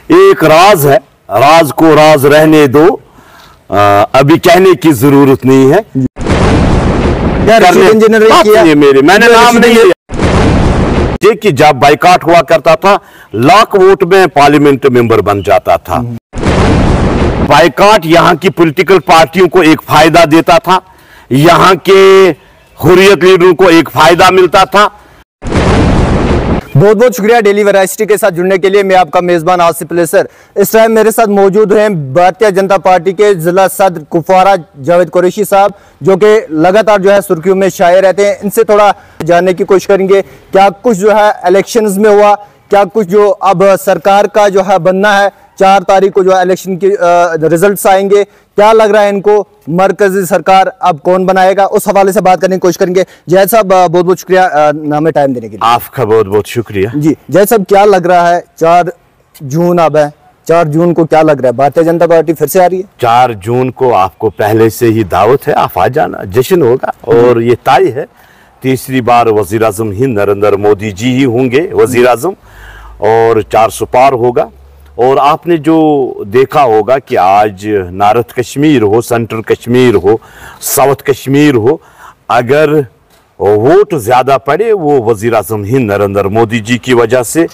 एक राज है, राज को राज रहने दो, अभी कहने की जरूरत नहीं है। मैंने नाम नहीं लिया कि जब बाइकाट हुआ करता था लाख वोट में पार्लियामेंट मेंबर बन जाता था। बाइकाट यहाँ की पॉलिटिकल पार्टियों को एक फायदा देता था, यहाँ के हुर्रियत लीडरों को एक फायदा मिलता था। बहुत बहुत शुक्रिया डेली वैरायटी के साथ जुड़ने के लिए। मैं आपका मेजबान आसिफ लेसर। इस टाइम मेरे साथ मौजूद हैं भारतीय जनता पार्टी के जिला सदर कुपवारा जावेद कुरैशी साहब, जो कि लगातार जो है सुर्खियों में छाए रहते हैं। इनसे थोड़ा जानने की कोशिश करेंगे क्या कुछ जो है इलेक्शंस में हुआ, क्या कुछ जो अब सरकार का जो है बनना है, 4 तारीख को जो है इलेक्शन के रिजल्ट्स आएंगे, क्या लग रहा है इनको मरकजी सरकार अब कौन बनाएगा, उस हवाले से बात करने की कोशिश करेंगे। जय साहब बहुत बहुत शुक्रिया हमें टाइम देने के लिए। आपका बहुत बहुत शुक्रिया जी। जय साहब क्या लग रहा है 4 जून अब है, 4 जून को क्या लग रहा है भारतीय जनता पार्टी फिर से आ रही है? 4 जून को आपको पहले से ही दावत है, आप आ जाना, जश्न होगा और ये तय है तीसरी बार वजीर आजम हिंद नरेंद्र मोदी जी ही होंगे वजीर आजम, और 400 पार होगा। और आपने जो देखा होगा कि आज नॉर्थ कश्मीर हो, सेंट्रल कश्मीर हो, साउथ कश्मीर हो, अगर वोट ज़्यादा पड़े वो वज़ीर आज़म हिंद नरेंद्र मोदी जी की वजह से,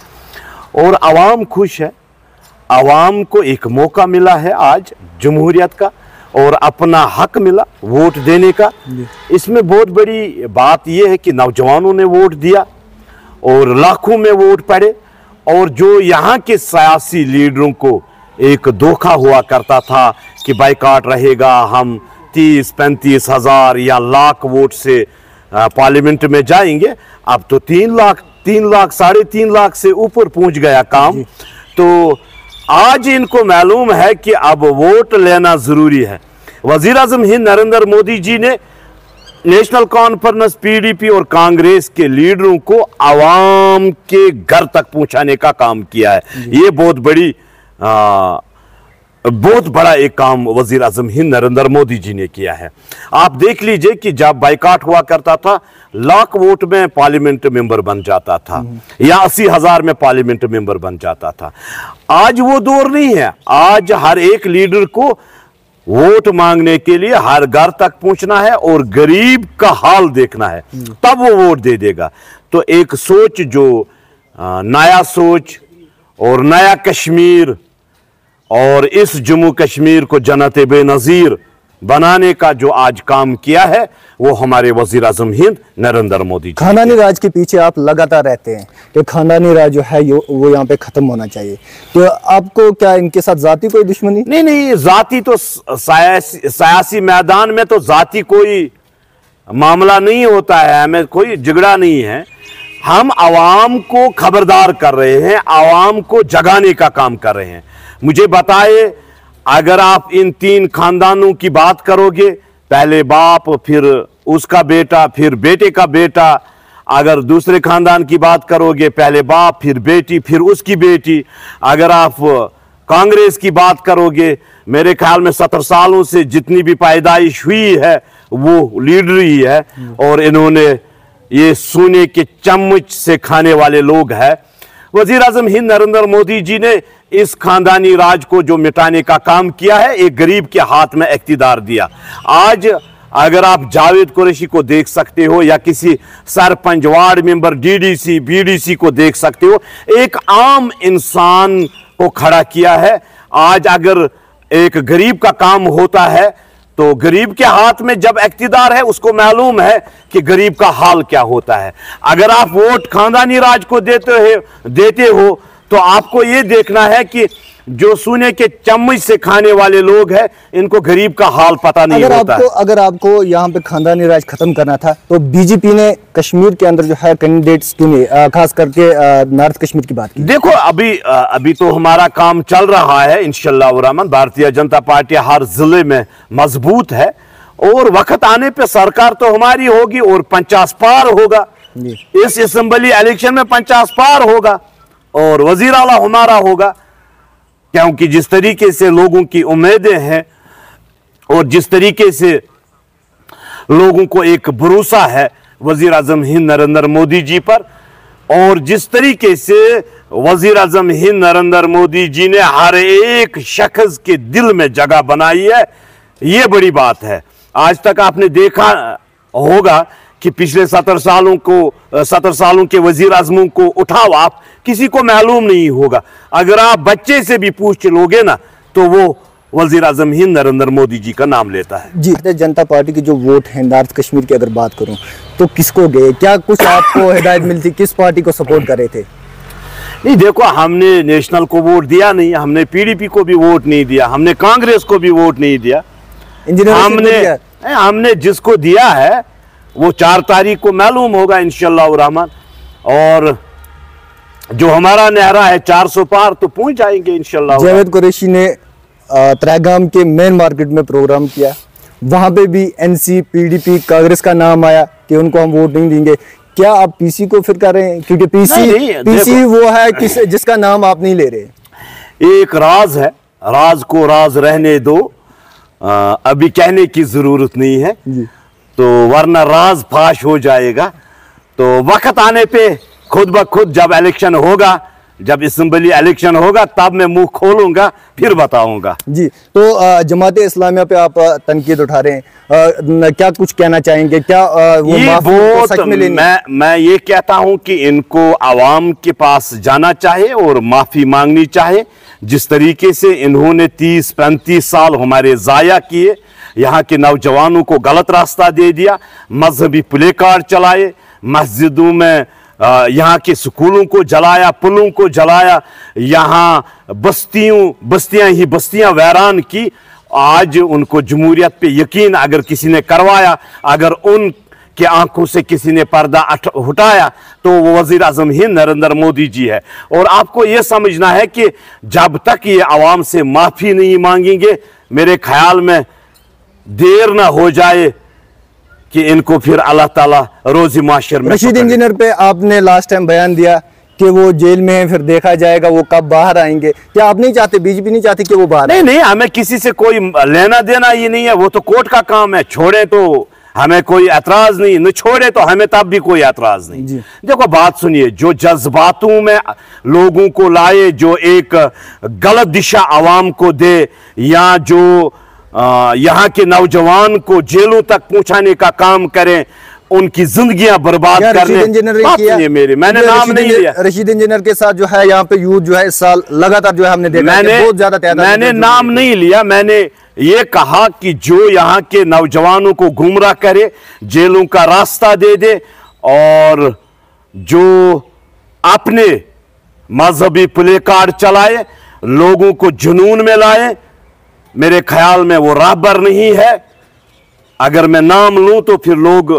और आवाम खुश है। आवाम को एक मौका मिला है आज जमहूरियत का और अपना हक मिला वोट देने का। इसमें बहुत बड़ी बात यह है कि नौजवानों ने वोट दिया और लाखों में वोट पड़े, और जो यहाँ के सियासी लीडरों को एक धोखा हुआ करता था कि बाइकाट रहेगा, हम 30-35 हज़ार या लाख वोट से पार्लियामेंट में जाएंगे, अब तो 3 लाख 3.5 लाख से ऊपर पहुंच गया काम। तो आज इनको मालूम है कि अब वोट लेना जरूरी है। वजीर आजम हिंद नरेंद्र मोदी जी ने नेशनल कॉन्फ्रेंस, पीडीपी और कांग्रेस के लीडरों को आवाम के घर तक पहुंचाने का काम किया है। ये बहुत बड़ा एक काम वजीर आजम हिंद नरेंद्र मोदी जी ने किया है। आप देख लीजिए कि जब बाइकाट हुआ करता था लाख वोट में पार्लियामेंट मेंबर बन जाता था या 80,000 में पार्लियामेंट मेंबर बन जाता था। आज वो दौर नहीं है। आज हर एक लीडर को वोट मांगने के लिए हर घर तक पहुंचना है और गरीब का हाल देखना है, तब वो वोट दे देगा। तो एक सोच, जो नया सोच और नया कश्मीर और इस जम्मू कश्मीर को जन्नत बेनज़ीर बनाने का जो आज काम किया है वो हमारे वजीर आजम हिंद नरेंद्र मोदी जी। खानदानी राज के पीछे आप लगातार रहते हैं कि खानदानी राज जो है वो यहाँ पे खत्म होना चाहिए, तो आपको क्या इनके साथ जाती कोई दुश्मनी? नहीं, जाती तो सियासी मैदान में तो जाती कोई मामला नहीं होता है, हमें कोई झगड़ा नहीं है। हम आवाम को खबरदार कर रहे हैं, आवाम को जगाने का काम कर रहे हैं। मुझे बताए, अगर आप इन 3 खानदानों की बात करोगे, पहले बाप, फिर उसका बेटा, फिर बेटे का बेटा, अगर दूसरे खानदान की बात करोगे पहले बाप, फिर बेटी, फिर उसकी बेटी, अगर आप कांग्रेस की बात करोगे, मेरे ख्याल में 70 सालों से जितनी भी पैदाइश हुई है वो लीडर ही है, और इन्होंने ये सोने के चम्मच से खाने वाले लोग हैं। वजीर आजम हिंद नरेंद्र मोदी जी ने इस खानदानी राज को जो मिटाने का काम किया है, एक गरीब के हाथ में इख्तिदार दिया। आज अगर आप जावेद कुरैशी को देख सकते हो या किसी sarpanch, ward member, DDC, BDC को देख सकते हो, एक आम इंसान को खड़ा किया है। आज अगर एक गरीब का काम होता है तो गरीब के हाथ में जब इख्तिदार है उसको मालूम है कि गरीब का हाल क्या होता है। अगर आप वोट खानदानी राज को देते हो तो आपको ये देखना है कि जो सोने के चम्मच से खाने वाले लोग हैं, इनको गरीब का हाल पता नहीं होता है। अगर आपको यहाँ पे खानदानी राज खत्म करना था तो बीजेपी ने कश्मीर के अंदर जो है कैंडिडेट्स चुने, खास करके नॉर्थ कश्मीर की बात की। देखो, अभी तो हमारा काम चल रहा है इंशाअल्लाह रहमान। भारतीय जनता पार्टी हर जिले में मजबूत है और वक्त आने पे सरकार तो हमारी होगी और 50 पार होगा। इस असेंबली इलेक्शन में 50 पार होगा और वजीर आला हमारा होगा, क्योंकि जिस तरीके से लोगों की उम्मीदें हैं और जिस तरीके से लोगों को एक भरोसा है वजीर आजम हिंद नरेंद्र मोदी जी पर, और जिस तरीके से वजीर आजम हिंद नरेंद्र मोदी जी ने हर एक शख्स के दिल में जगह बनाई है। ये बड़ी बात है। आज तक आपने देखा होगा कि पिछले 70 सालों के वजीर आजमों को उठाओ आप, किसी को मालूम नहीं होगा। अगर आप बच्चे से भी पूछ लोगे ना तो वो वजीर आजम हिंद नरेंद्र मोदी जी का नाम लेता है। जी, जनता पार्टी की जो वोट है नॉर्थ कश्मीर की अगर बात करूं तो किसको गए, क्या कुछ आपको हिदायत मिलती, किस पार्टी को सपोर्ट कर रहे थे? नहीं, देखो, हमने नेशनल को वोट दिया नहीं, हमने पीडीपी को भी वोट नहीं दिया, हमने कांग्रेस को भी वोट नहीं दिया। हमने जिसको दिया है वो 4 तारीख को मालूम होगा इंशाअल्लाह रहमान। और जो हमारा नारा है 400 पार, तो पहुंच जाएंगे इंशाअल्लाह। जावेद कुरैशी ने त्रैगाम के मेन मार्केट में प्रोग्राम किया, वहां पे भी एनसी, पीडीपी, कांग्रेस का नाम आया कि उनको हम वोट नहीं देंगे। क्या आप पीसी को फिर कर रहे हैं? क्योंकि पीसी वो है जिसका नाम आप नहीं ले रहे। एक राज है, राज को राज रहने दो, अभी कहने की जरूरत नहीं है जी। तो वरना राज फाश हो जाएगा। तो वक्त आने पे खुद ब खुद जब इलेक्शन होगा, जब असेंबली इलेक्शन होगा, तब मैं मुंह खोलूंगा, फिर बताऊंगा। जी, तो जमात इस्लामिया पे आप तनकीद उठा रहे हैं, क्या कुछ कहना चाहेंगे? क्या वो ये वोट सच में लेनी? मैं ये कहता हूं कि इनको आवाम के पास जाना चाहिए और माफी मांगनी चाहिए। जिस तरीके से इन्होंने 30-35 साल हमारे जाया किए, यहाँ के नौजवानों को गलत रास्ता दे दिया, मजहबी प्ले कार्ड चलाए, मस्जिदों में यहाँ के स्कूलों को जलाया, पुलों को जलाया, यहाँ बस्तियां वैरान की। आज उनको जमहूरियत पे यकीन अगर किसी ने करवाया, अगर उनके आंखों से किसी ने पर्दा हटाया, तो वो वजीर आजम हिंद नरेंद्र मोदी जी है। और आपको ये समझना है कि जब तक ये आवाम से माफी नहीं मांगेंगे, मेरे ख्याल में देर ना हो जाए कि इनको फिर अल्लाह ताला रोजी माशर में। रशीद इंजीनियर पे आपने लास्ट टाइम बयान दिया कि वो जेल में है, फिर देखा जाएगा वो कब बाहर आएंगे। क्या आप नहीं चाहते, बीजेपी नहीं चाहती कि वो बाहर? नहीं, हमें किसी से कोई लेना देना ही नहीं है, वो तो कोर्ट का काम है। छोड़े तो हमें कोई एतराज नहीं, न छोड़े तो हमें तब भी कोई एतराज नहीं। देखो, बात सुनिए, जो जज्बातों में लोगों को लाए, जो एक गलत दिशा आवाम को दे, या जो यहाँ के नौजवान को जेलों तक पहुंचाने का काम करें, उनकी जिंदगियां बर्बाद करने। मैंने नाम नहीं लिया। रशीद इंजीनियर के साथ जो है यहाँ पे यूथ जो है इस साल लगातार जो है हमने देखा बहुत ज्यादा। मैंने नाम नहीं लिया, मैंने ये कहा कि जो यहाँ के नौजवानों को गुमराह करे, जेलों का रास्ता दे दे, और जो अपने मजहबी प्ले कार्ड चलाए, लोगों को जुनून में लाए, मेरे ख्याल में वो राहबर नहीं है। अगर मैं नाम लूं तो फिर लोग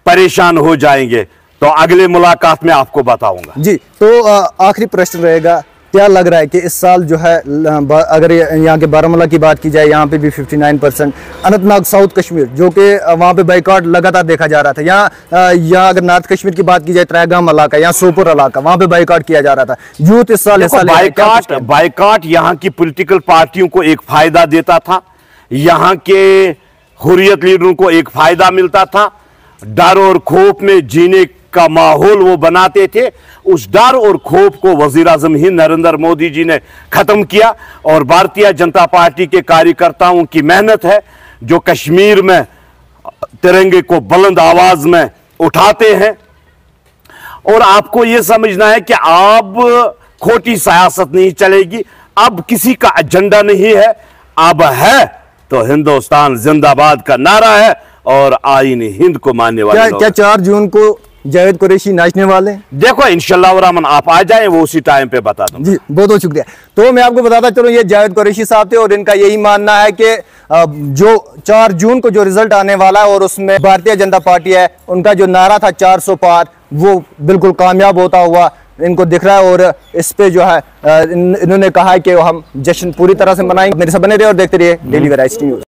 परेशान हो जाएंगे, तो अगले मुलाकात में आपको बताऊंगा। जी, तो आखिरी प्रश्न रहेगा, क्या लग रहा है कि इस साल जो है, अगर यहाँ के बारामूला की बात की जाए, यहाँ पे भी 59%, अनंतनाग साउथ कश्मीर जो कि वहाँ पे बाइकआउट लगातार देखा जा रहा था, यहाँ अगर नॉर्थ कश्मीर की बात की जाए, त्रैगाम इलाका या सोपोर इलाका, वहाँ पे बाइकआउट किया जा रहा था। यूथ इस साल बाइकआउट यहाँ की पॉलिटिकल पार्टियों को एक फायदा देता था, यहाँ के हुर्रियत लीडरों को एक फायदा मिलता था, डर और खौफ में जीने का माहौल वो बनाते थे। उस डर और खौफ को वजीर आजम हिंद नरेंद्र मोदी जी ने खत्म किया, और भारतीय जनता पार्टी के कार्यकर्ताओं की मेहनत है जो कश्मीर में तिरंगे को बुलंद आवाज में उठाते हैं। और आपको यह समझना है कि अब खोटी सियासत नहीं चलेगी, अब किसी का एजेंडा नहीं है, अब है तो हिंदुस्तान जिंदाबाद का नारा है और आईन हिंद को मानने वाले। क्या 4 जून को जावेद कुरैशी नाचने वाले? देखो, इंशाअल्लाह रहमान आप आ जाएं, वो उसी टाइम पे बता दूं। जी, बहुत बहुत शुक्रिया। तो मैं आपको बताता चलूं, ये जावेद कुरैशी साहब थे और इनका यही मानना है कि जो 4 जून को जो रिजल्ट आने वाला है, और उसमें भारतीय जनता पार्टी है, उनका जो नारा था 400 पार, वो बिल्कुल कामयाब होता हुआ इनको दिख रहा है। और इस पे जो है इन्होंने कहा है कि हम जश्न पूरी तरह से मनाएंगे। मेरे साथ बने रहिए और देखते रहिए डेली वेराइटी न्यूज।